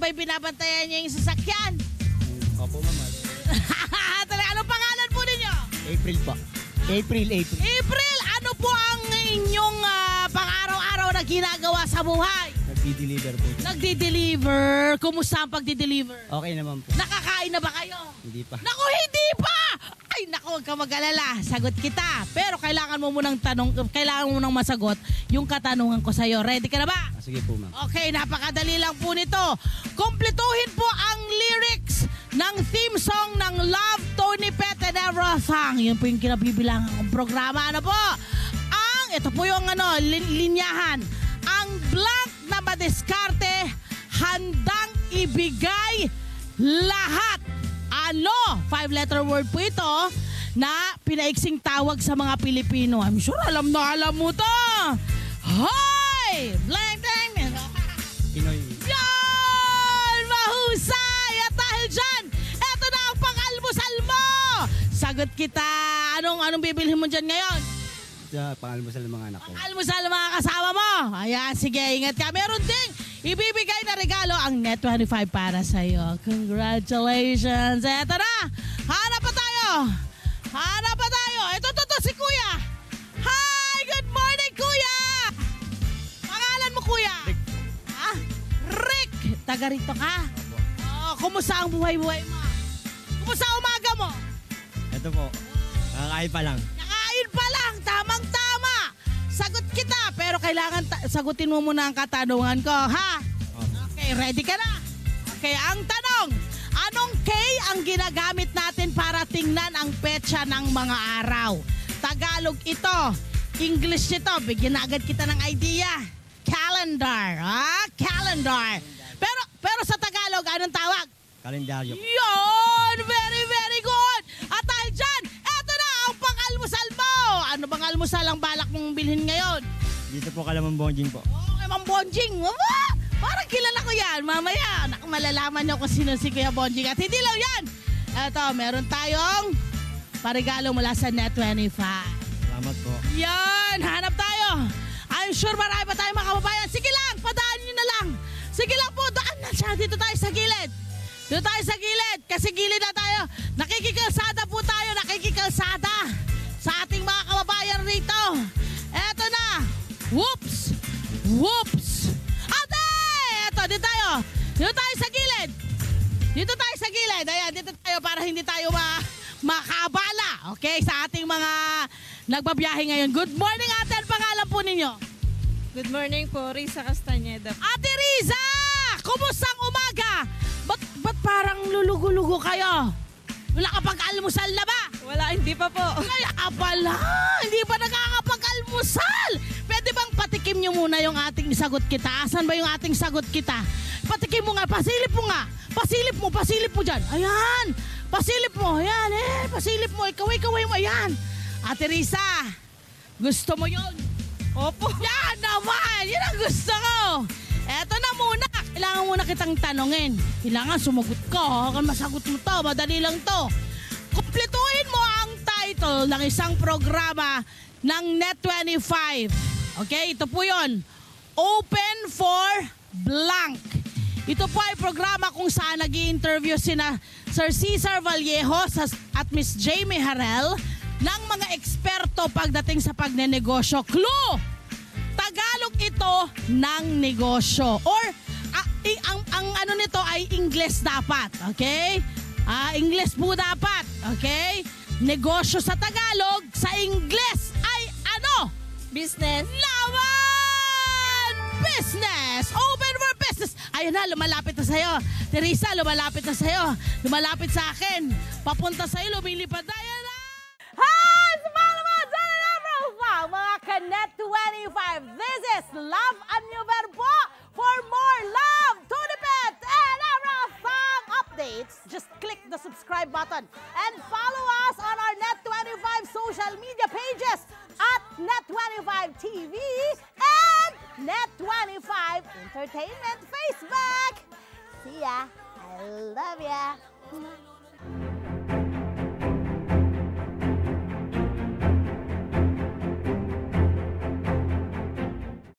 ba'y binabantayan niya yung sasakyan? Opo, ma'am. Talaga, anong pangalan po ninyo? April po. April. April, ano po ang inyong pang-araw-araw na ginagawa sa buhay? Nagdi-deliver po. Nagdi-deliver. Kumusta ang pagdi-deliver? Okay naman po. Nakakain na ba kayo? Hindi pa. Naku, hindi pa! Ay, naku, huwag ka mag-alala. Sagot kita. Pero kailangan mo munang masagot yung katanungan ko sa'yo. Ready ka na ba? Sige po, ma'am. Okay, napakadali lang po nito. Kumpletuhin po ang lyrics ng theme song ng Love, Tony Pet and Everything. Yun po yung kinabibilangan ng programa. Ano po? Ito po yung linyahan. Ang blank na madiskarte, handang ibigay lahat. Ano? 5-letter word po ito na pinaiksing tawag sa mga Pilipino. I'm sure alam mo to. Hoy! Blank, blank. Pinoy. Yan! Mahusay! At dahil dyan, eto na ang pang-almusal mo! Sagot kita. Anong bibilhin mo dyan ngayon? Pang-almusal ng mga anak ko. Pang-almusal ng mga kasama mo. Ayan, sige, ingat ka. Meron ding ibibigay na regalo ang Net25 para sa'yo. Congratulations! Eto na! Hanap pa tayo! Ito, si Kuya! Hi! Good morning, Kuya! Pangalan mo, Kuya? Rick. Ha? Rick! Taga rito ka? Oh, kumusta ang buhay-buhay mo? Kumusta ang umaga mo? Ito po. Kakakain pa lang. Nakain pa lang! Tamang-tama! Sagot kita, pero kailangan sagutin mo muna ang katanungan ko, ha? Okay, ready ka na? Okay, ang tanong, anong K ang ginagamit natin para tingnan ang petsa ng mga araw? Tagalog ito, English ito, bigyan na agad kita ng idea. Calendar, ha? Calendar. Pero sa Tagalog, anong tawag? Kalendaryo. Yun! Very, very good! At dahil dyan, eto na ang pang-almusal mo! Ano bang almusal ang balak mong bilhin ngayon? Dito po Kalamambonjing po. Okay, Ma'am Bonjing. Parang kilala ko yan. Mamaya, malalaman niyo kung sino si Kuya Bonjing. At hindi lang yan. Eto, meron tayong parigalo mula sa Net25. Salamat po. Yan! Hanap tayo! I'm sure marami pa tayong mga kababayan. Sige lang, padaan nyo na lang. Sige lang po, daan na siya. Dito tayo sa gilid. Dito tayo sa gilid. Kasi gilid na tayo. Nakikikalsada po tayo. Nakikikalsada sa ating mga kababayan rito. Eto na. Whoops! Whoops! Ate! Eto, dito tayo. Dito tayo sa gilid. Dito tayo sa gilid. Ayan, dito tayo para hindi tayo makabala. Okay, sa ating mga nagbabiyahe ngayon. Good morning, ate. Ang pangalan po ninyo? Good morning po, Risa Castañeda. Ate Riza! Kumusta ang umaga? Ba't parang lulugo-lugo kayo? Wala ka pag-almusal na ba? Wala, hindi pa po. Kaya pala, hindi pa nakakapag-almusal. Pwede bang patikim nyo muna yung ating sagot kita? Asan ba yung ating sagot kita? Patikim mo nga, pasilip mo nga. Pasilip mo dyan. Ayan, pasilip mo. Ayan, pasilip mo. Ikaway mo. Ayan. Ate Risa, gusto mo yun? Opo. Yan naman, yun ang gusto ko. Eto na muna. Kailangan muna kitang tanongin. Kailangan sumagot ko. Kung masagot mo to, madali lang to. Kumpletuhin mo ang title ng isang programa ng Net25. Okay, ito po yun. Open for Blank. Ito po ay programa kung saan nag-i-interview sina Sir Cesar Vallejo at Miss Jamie Harrell ng mga eksperto pagdating sa pagnenegosyo. Clue! Tagalog ito ng negosyo. Or, ang ano nito ay English dapat. Okay? English po dapat. Okay? Negosyo sa Tagalog, sa English ay ano? Business. Laman! Business! Open for business! Ayun na, lumalapit na sa'yo. Teresa, lumalapit na sa'yo. Lumalapit sa akin. Papunta sa'yo, lumilipad na. Ayan na! Hi! Sumala mo! Dyan na profile, mga ka-Net25. This is Love a New Verbo. For more love, Tony Pet, and everything updates, just click the subscribe button and follow us on our Net25 social media pages at Net25 TV and Net25 Entertainment Facebook. See ya. I love ya.